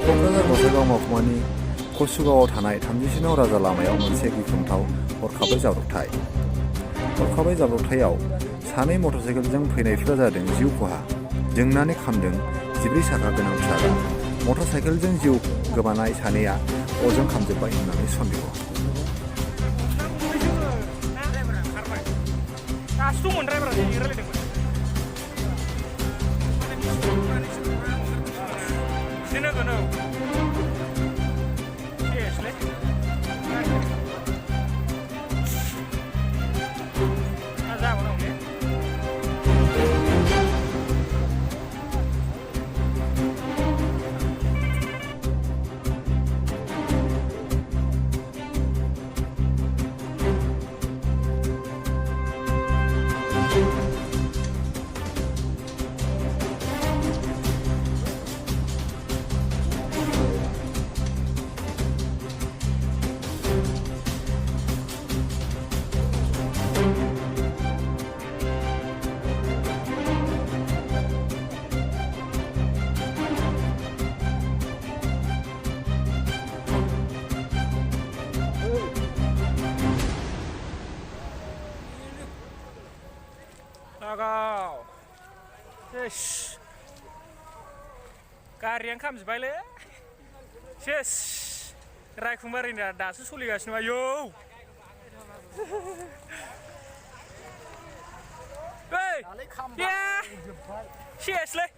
क'क्राझार गसाइगाव महकुमानि कसुगावआव थानाय 30 राजा लामायाव मोनसे गिख्रंथाव हरखाबै जाब्रबथायाव सानै मटरसाइकेलजों फैनायफोरा जादों जिउ खहा। जोंनानै खामदों 14 साखा गोनां ट्राकआ। मटरसाइकेलजों जिउ गोमानाय सानैया अरजों खामजोब्बाय होननानै सन्देह'। गारियानो खामजोब्बायलै सेस रायखुंबारिना दासो सोलिगासिनो आयौ सेसलै